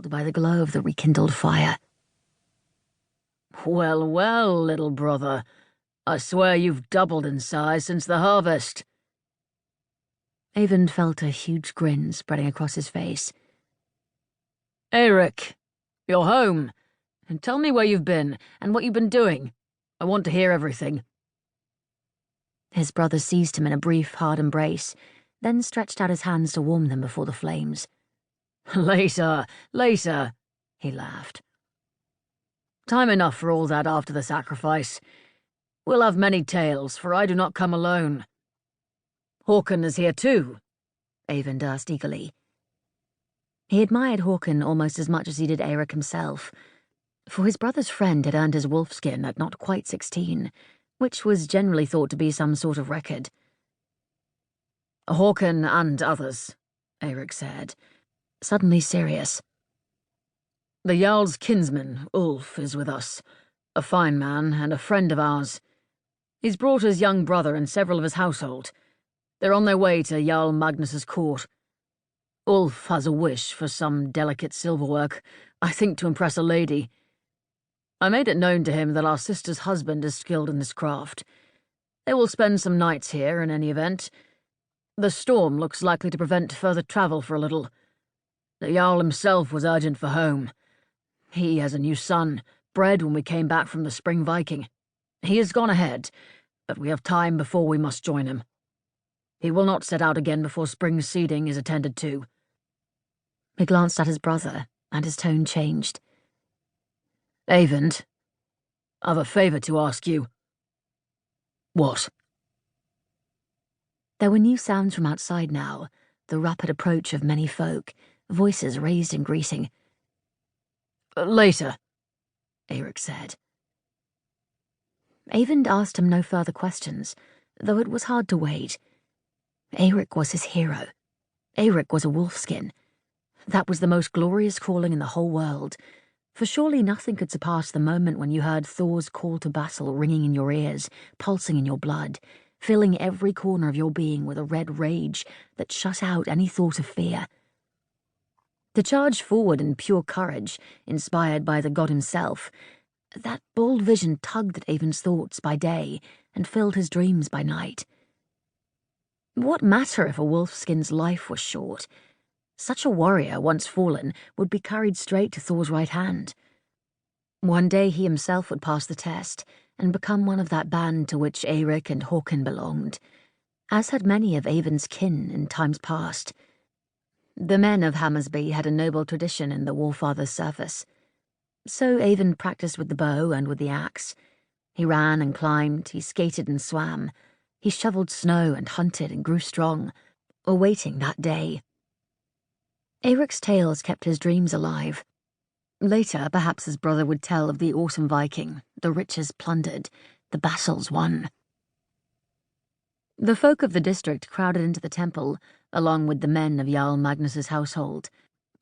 startled by the glow of the rekindled fire. Well, well, little brother. I swear you've doubled in size since the harvest. Eyvind felt a huge grin spreading across his face. Eirik, you're home. And tell me where you've been and what you've been doing. I want to hear everything. His brother seized him in a brief, hard embrace, then stretched out his hands to warm them before the flames. Later, he laughed. Time enough for all that after the sacrifice. We'll have many tales, for I do not come alone. Håkon is here too, Eyvind asked eagerly. He admired Håkon almost as much as he did Eirik himself, for his brother's friend had earned his Wolfskin at not quite 16, which was generally thought to be some sort of record. Håkon and others, Eirik said, suddenly serious. The Jarl's kinsman, Ulf, is with us, a fine man and a friend of ours. He's brought his young brother and several of his household. They're on their way to Jarl Magnus's court. Ulf has a wish for some delicate silverwork, I think to impress a lady. I made it known to him that our sister's husband is skilled in this craft. They will spend some nights here in any event. The storm looks likely to prevent further travel for a little. The Jarl himself was urgent for home. He has a new son, bred when we came back from the spring Viking. He has gone ahead, but we have time before we must join him. He will not set out again before spring seeding is attended to. He glanced at his brother, and his tone changed. Eyvind, I've a favour to ask you. What? There were new sounds from outside now, the rapid approach of many folk, voices raised in greeting. Later, Eirik said. Eyvind asked him no further questions, though it was hard to wait. Eirik was his hero. Eirik was a Wolfskin. That was the most glorious calling in the whole world, for surely nothing could surpass the moment when you heard Thor's call to battle ringing in your ears, pulsing in your blood, filling every corner of your being with a red rage that shut out any thought of fear. To charge forward in pure courage, inspired by the god himself, that bold vision tugged at Eyvind's thoughts by day and filled his dreams by night. What matter if a Wolfskin's life was short? Such a warrior, once fallen, would be carried straight to Thor's right hand. One day he himself would pass the test and become one of that band to which Eirik and Håkon belonged, as had many of Eyvind's kin in times past. The men of Hammersby had a noble tradition in the Warfather's service. So Eyvind practiced with the bow and with the axe. He ran and climbed, he skated and swam, he shoveled snow and hunted and grew strong, awaiting that day. Eirik's tales kept his dreams alive. Later, perhaps his brother would tell of the autumn Viking, the riches plundered, the battles won. The folk of the district crowded into the temple, along with the men of Jarl Magnus's household,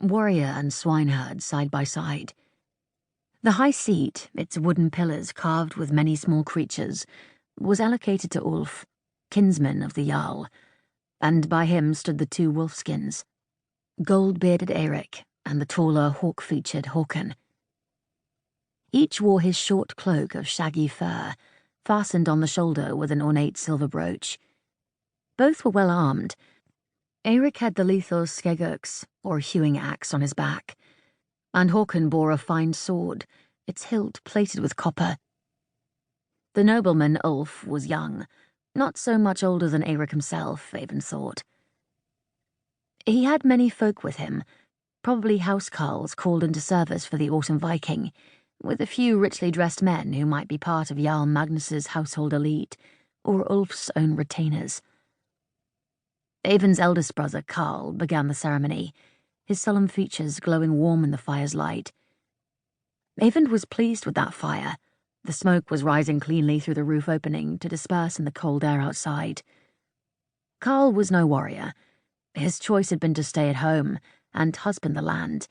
warrior and swineherd side by side. The high seat, its wooden pillars carved with many small creatures, was allocated to Ulf, kinsman of the Jarl, and by him stood the two Wolfskins, gold-bearded Eirik and the taller, hawk-featured Håkon. Each wore his short cloak of shaggy fur, fastened on the shoulder with an ornate silver brooch. Both were well armed. Eirik had the lethal skegurks, or hewing axe, on his back, and Håkon bore a fine sword, its hilt plated with copper. The nobleman, Ulf, was young, not so much older than Eirik himself, Eyvind thought. He had many folk with him, probably housecarls called into service for the autumn Viking, with a few richly dressed men who might be part of Jarl Magnus's household elite, or Ulf's own retainers. Eyvind's eldest brother, Karl, began the ceremony, his solemn features glowing warm in the fire's light. Eyvind was pleased with that fire. The smoke was rising cleanly through the roof opening to disperse in the cold air outside. Karl was no warrior. His choice had been to stay at home and husband the land,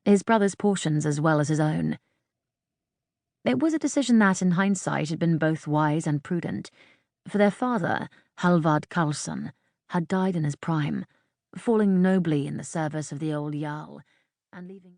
his brother's portions as well as his own. It was a decision that, in hindsight, had been both wise and prudent, for their father, Halvard Karlsson, had died in his prime, falling nobly in the service of the old Jarl, and leaving